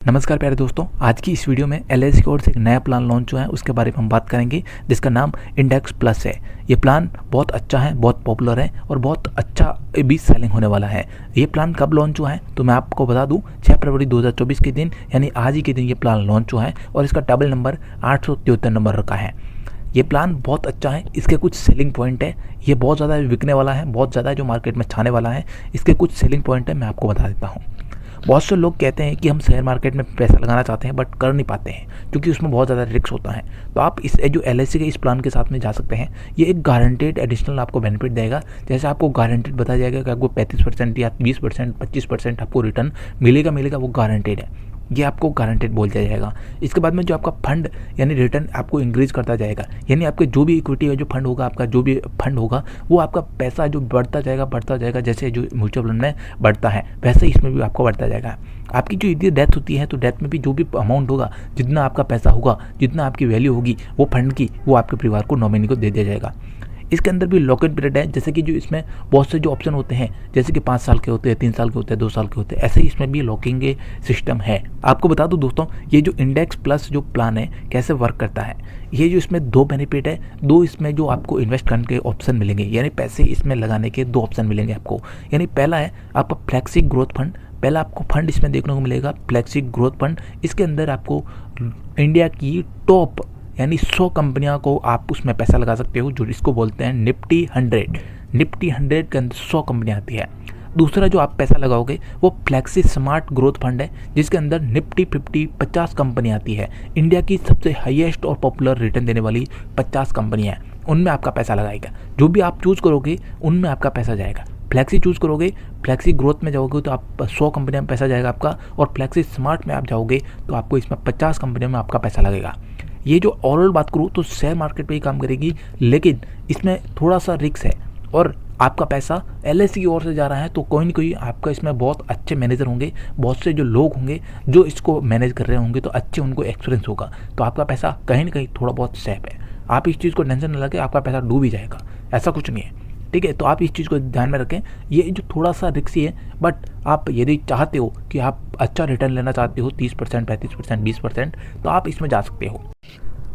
नमस्कार प्यारे दोस्तों, आज की इस वीडियो में एलआईसी की ओर से एक नया प्लान लॉन्च हुआ है, उसके बारे में हम बात करेंगे जिसका नाम इंडेक्स प्लस है। ये प्लान बहुत अच्छा है, बहुत पॉपुलर है और बहुत अच्छा भी सेलिंग होने वाला है। ये प्लान कब लॉन्च हुआ है तो मैं आपको बता दूं, 6 फरवरी 2024 के दिन यानी आज ही के दिन ये प्लान लॉन्च हुआ है और इसका टेबल नंबर 873 नंबर रखा है। ये प्लान बहुत अच्छा है, इसके कुछ सेलिंग पॉइंट है, ये बहुत ज़्यादा बिकने वाला है, बहुत ज़्यादा जो मार्केट में छाने वाला है। इसके कुछ सेलिंग पॉइंट है, मैं आपको बता देता हूँ। बहुत से लोग कहते हैं कि हम शेयर मार्केट में पैसा लगाना चाहते हैं बट कर नहीं पाते हैं क्योंकि उसमें बहुत ज़्यादा रिस्क होता है। तो आप इस जो एलआईसी के इस प्लान के साथ में जा सकते हैं। ये एक गारंटेड एडिशनल आपको बेनिफिट देगा। जैसे आपको गारंटेड बताया जाएगा कि आपको 35% या 20%, 25% आपको रिटर्न मिलेगा, वो गारंटेड है। ये आपको गारंटेड बोल दिया जाएगा। इसके बाद में जो आपका फंड यानी रिटर्न आपको इंक्रीज करता जाएगा, यानी आपके जो भी इक्विटी है, जो फंड होगा, आपका जो भी फंड होगा, वो आपका पैसा जो बढ़ता जाएगा। जैसे जो म्यूचुअल फंड में बढ़ता है वैसे इसमें भी आपको बढ़ता जाएगा। आपकी जो यदि डेथ होती है तो डेथ में भी जो भी अमाउंट होगा, जितना आपका पैसा होगा, जितना आपकी वैल्यू होगी वो फंड की, वो आपके परिवार को, नॉमिनी को दे दिया जाएगा। इसके अंदर भी लॉक इन पीरियड है, जैसे कि जो इसमें बहुत से जो ऑप्शन होते हैं, जैसे कि 5 साल के होते हैं, 3 साल के होते हैं, 2 साल के होते हैं, ऐसे ही इसमें भी लॉकिंग के सिस्टम है। आपको बता दूं दोस्तों, ये जो इंडेक्स प्लस जो प्लान है कैसे वर्क करता है। ये जो इसमें 2 बेनिफिट है, 2 इसमें जो आपको इन्वेस्ट करने के ऑप्शन मिलेंगे, यानी पैसे इसमें लगाने के 2 ऑप्शन मिलेंगे आपको। यानी पहला है आपका फ्लेक्सी ग्रोथ फंड। पहला आपको फंड इसमें देखने को मिलेगा फ्लेक्सी ग्रोथ फंड। इसके अंदर आपको इंडिया की टॉप यानी 100 कंपनियां को आप उसमें पैसा लगा सकते हो, जो इसको बोलते हैं निफ्टी 100। निफ्टी 100 के अंदर 100 कंपनियां आती है। दूसरा जो आप पैसा लगाओगे वो फ्लेक्सी स्मार्ट ग्रोथ फंड है, जिसके अंदर निफ्टी 50 कंपनी आती है। इंडिया की सबसे हाईएस्ट और पॉपुलर रिटर्न देने वाली 50 कंपनियां हैं, उनमें आपका पैसा लगाएगा। जो भी आप चूज़ करोगे उनमें आपका पैसा जाएगा। फ्लेक्सी चूज़ करोगे, फ्लेक्सी ग्रोथ में जाओगे तो आप 100 कंपनियों में पैसा जाएगा आपका, और फ्लेक्सी स्मार्ट में आप जाओगे तो आपको इसमें 50 कंपनियों में आपका पैसा लगेगा। ये जो ओवरऑल बात करूँ तो शेयर मार्केट पे ही काम करेगी, लेकिन इसमें थोड़ा सा रिस्क है और आपका पैसा एलआईसी की ओर से जा रहा है तो कोई ना कोई आपका इसमें बहुत अच्छे मैनेजर होंगे, बहुत से जो लोग होंगे जो इसको मैनेज कर रहे होंगे, तो अच्छे उनको एक्सपीरियंस होगा, तो आपका पैसा कहीं ना कहीं थोड़ा बहुत सेफ है। आप इस चीज़ को टेंशन न लगे, आपका पैसा डूब ही जाएगा, ऐसा कुछ नहीं है। ठीक है, तो आप इस चीज़ को ध्यान में रखें। ये जो थोड़ा सा रिस्की है, बट आप यदि चाहते हो कि आप अच्छा रिटर्न लेना चाहते हो 30%, 35%, 20%, तो आप इसमें जा सकते हो।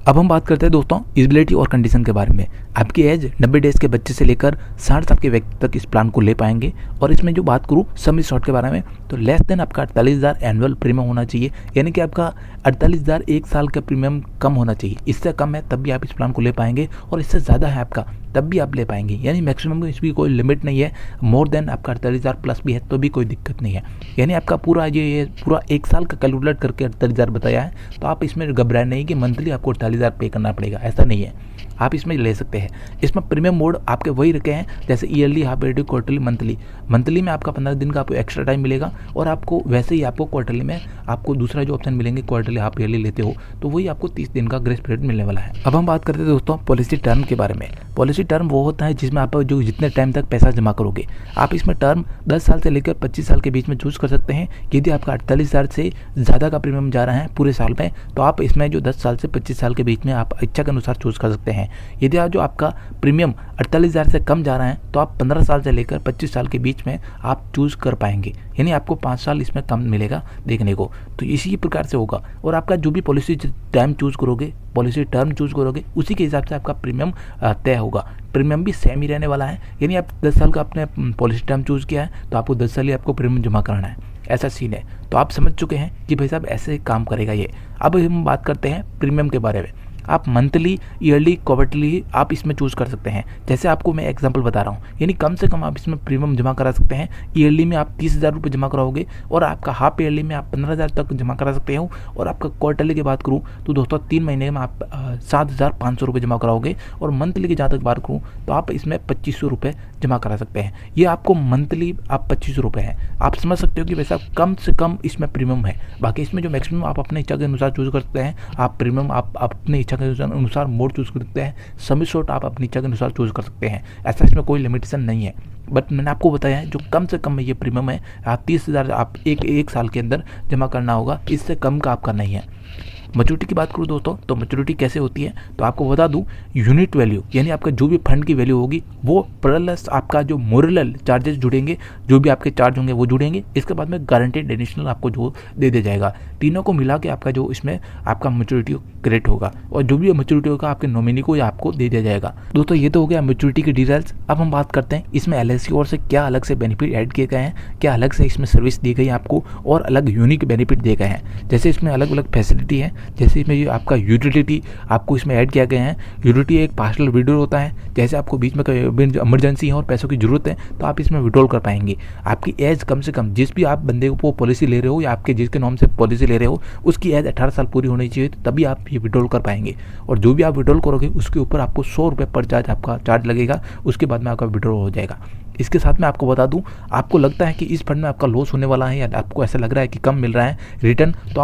अब हम बात करते हैं दोस्तों एलिजिबिलिटी और कंडीशन के बारे में। आपकी एज 90 डेज के बच्चे से लेकर 60 साल के व्यक्ति तक इस प्लान को ले पाएंगे। और इसमें जो बात करूँ सम शॉर्ट के बारे में, तो लेस देन आपका 48,000 एनुअल प्रीमियम होना चाहिए, यानी कि आपका 48,000 एक साल का प्रीमियम कम होना चाहिए। इससे कम है तब भी आप इस प्लान को ले पाएंगे, और इससे ज़्यादा है आपका तब भी आप ले पाएंगे, यानी मैक्सिमम में इसकी कोई लिमिट नहीं है। मोर देन आपका 48,000 प्लस भी है तो भी कोई दिक्कत नहीं है। यानी आपका पूरा ये पूरा एक साल का कैलकुलेट करके 48,000 बताया है, तो आप इसमें घबराए नहीं कि मंथली आपको 48,000 पे करना पड़ेगा, ऐसा नहीं है। आप इसमें ले सकते हैं। इसमें प्रीमियम मोड आपके वही रखे हैं जैसे yearly, half yearly, quarterly, monthly. Monthly में आपका 15 दिन का आपको एक्स्ट्रा टाइम मिलेगा, और आपको वैसे ही आपको क्वार्टरली में आपको दूसरा जो ऑप्शन मिलेंगे, क्वार्टरली, हाफ ईयरली लेते हो तो वही आपको 30 दिन का ग्रेस पीरियड मिलने वाला है। अब हम बात करते हैं दोस्तों पॉलिसी टर्म के बारे में। पॉलिसी टर्म वो होता है जिसमें आप जो जितने टाइम तक पैसा जमा करोगे, आप इसमें टर्म 10 साल से लेकर 25 साल के बीच में चूज़ कर सकते हैं। यदि आपका 48,000 से ज़्यादा का प्रीमियम जा रहा है पूरे साल में, तो आप इसमें जो 10 साल से 25 साल के बीच में आप इच्छा के अनुसार चूज़ कर सकते हैं। यदि आप जो आपका प्रीमियम 48,000 से कम जा रहा है तो आप 15 साल से लेकर 25 साल के बीच में आप चूज़ कर पाएंगे, यानी आपको 5 साल इसमें कम मिलेगा देखने को। तो इसी प्रकार से होगा, और आपका जो भी पॉलिसी टाइम चूज़ करोगे, पॉलिसी टर्म चूज़ करोगे, उसी के हिसाब से आपका प्रीमियम तय होगा। प्रीमियम भी सेम ही रहने वाला है, यानी आप 10 साल का आपने पॉलिसी टर्म चूज़ किया है तो आपको 10 साल ही आपको प्रीमियम जमा कराना है, ऐसा सीन है। तो आप समझ चुके हैं कि भाई साहब ऐसे काम करेगा ये। अब हम बात करते हैं प्रीमियम के बारे में। आप मंथली, ईयरली, क्वार्टरली आप इसमें चूज़ कर सकते हैं। जैसे आपको मैं एग्जांपल बता रहा हूँ, यानी कम से कम आप इसमें प्रीमियम जमा करा सकते हैं। ईयरली में आप 30,000 रुपये जमा कराओगे, और आपका हाफ ईयरली में आप 15,000 तक जमा करा सकते हो। और आपका क्वार्टरली की बात करूँ तो दोस्तों 3 महीने में आप 7,500 रुपये जमा कराओगे, और मंथली की जहाँ तक बात करूँ तो आप इसमें 2,500 रुपये जमा करा सकते हैं। ये आपको मंथली आप 2,500 रुपये है। आप समझ सकते हो कि वैसा कम से कम इसमें प्रीमियम है। बाकी इसमें जो मैक्सिमम आप अपने इच्छा के अनुसार चूज़ कर सकते हैं। आप प्रीमियम आप अपनी इच्छा के अनुसार मोड चूज़ कर सकते हैं। समी शॉर्ट आप अपनी इच्छा के अनुसार चूज़ कर सकते हैं, ऐसा इसमें कोई लिमिटेशन नहीं है। बट मैंने आपको बताया है जो कम से कम में ये प्रीमियम है, आप 30,000 आप एक साल के अंदर जमा करना होगा, इससे कम का आपका नहीं है। मैच्योरिटी की बात करूँ दोस्तों, तो मैच्योरिटी कैसे होती है, तो आपको बता दूँ, यूनिट वैल्यू यानी आपका जो भी फंड की वैल्यू होगी वो प्लस आपका जो मोरल चार्जेस जुड़ेंगे, जो भी आपके चार्ज होंगे वो जुड़ेंगे, इसके बाद में गारंटेड एडिशनल आपको जो दे दिया जाएगा। तीनों को मिला के आपका जो इसमें आपका मैच्योरिटी क्रेडिट होगा, और जो भी मैच्योरिटी होगा आपके नॉमिनी को या आपको दे दिया जाएगा। दोस्तों ये तो हो गया मैच्योरिटी की डिटेल्स। अब हम बात करते हैं इसमें एलआईसी की ओर से क्या अलग से बेनिफिट ऐड किए गए हैं, क्या अलग से इसमें सर्विस दी गई है आपको, और अलग यूनिक बेनिफिट दिए गए हैं। जैसे इसमें अलग अलग फैसिलिटी है, जैसे इसमें ये आपका यूटिलिटी आपको इसमें ऐड किया गया है। यूटिलिटी एक पार्शल विड्रॉल होता है, जैसे आपको बीच में इमरजेंसी है और पैसों की जरूरत है तो आप इसमें विड्रॉल कर पाएंगे। आपकी एज कम से कम, जिस भी आप बंदे को पॉलिसी ले रहे हो या आपके जिसके नाम से पॉलिसी ले रहे हो उसकी एज 18 साल पूरी होनी चाहिए, तभी आप ये विड्रॉल कर पाएंगे। और जो भी आप विड्रॉल करोगे उसके ऊपर आपको 100 रुपये पर चार्ज आपका चार्ज लगेगा, उसके बाद में आपका विड्रॉल हो जाएगा। इसके साथ में आपको बता दूं, आपको लगता है कि इस फंड में आपका लॉस होने वाला है या आपको ऐसा लग रहा है कि कम मिल रहा है रिटर्न, तो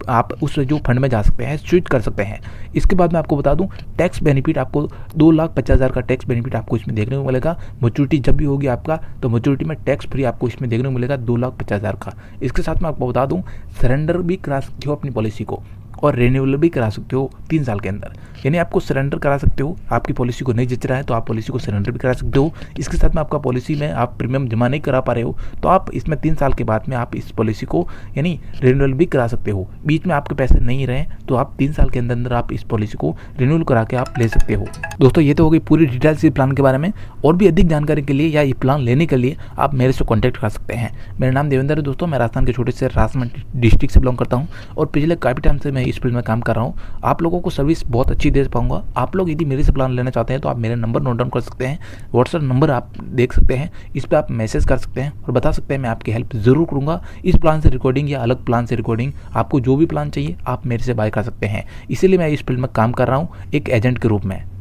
आप उस जो फंड में जा सकते हैं, स्विच कर सकते हैं। इसके बाद में आपको बता दूं, टैक्स बेनिफिट आपको 2,50,000 का टैक्स बेनिफिट आपको इसमें देखने को मिलेगा। मैच्योरिटी जब भी होगी आपका, तो मैच्योरिटी में टैक्स फ्री आपको इसमें देखने को मिलेगा 2,50,000 का। इसके साथ में आपको बता दूं, सरेंडर भी करा सकते हो अपनी पॉलिसी को, और रिन्यूअल भी करा सकते हो 3 साल के अंदर। यानी आपको सरेंडर करा सकते हो, आपकी पॉलिसी को नहीं जच रहा है तो आप पॉलिसी को सरेंडर भी करा सकते हो। इसके साथ में आपका पॉलिसी में आप प्रीमियम जमा नहीं करा पा रहे हो तो आप इसमें 3 साल के बाद में आप इस पॉलिसी को यानी रिन्यूअल भी करा सकते हो। बीच में आपके पैसे नहीं रहे तो आप 3 साल के अंदर अंदर आप इस पॉलिसी को रिन्यूअल करा के आप ले सकते हो। दोस्तों ये तो हो गई पूरी डिटेल्स इस प्लान के बारे में। और भी अधिक जानकारी के लिए या ये प्लान लेने के लिए आप मेरे से कॉन्टैक्ट कर सकते हैं। मेरा नाम देवेंद्र है दोस्तों, मैं राजस्थान के छोटे से राजसमंद डिस्ट्रिक्ट से बिलोंग करता हूँ और पिछले काफ़ी टाइम से मैं इस फील्ड में काम कर रहा हूँ। आप लोगों को सर्विस बहुत अच्छी दे पाऊंगा। आप लोग यदि मेरे से प्लान लेना चाहते हैं तो आप मेरे नंबर नोट डाउन कर सकते हैं, व्हाट्सएप नंबर आप देख सकते हैं, इस पर आप मैसेज कर सकते हैं और बता सकते हैं, मैं आपकी हेल्प ज़रूर करूँगा। इस प्लान से रिकॉर्डिंग या अलग प्लान से रिकॉर्डिंग, आपको जो भी प्लान चाहिए आप मेरे से बाय कर सकते हैं। इसीलिए मैं इस फील्ड में काम कर रहा हूँ एक एजेंट के रूप में।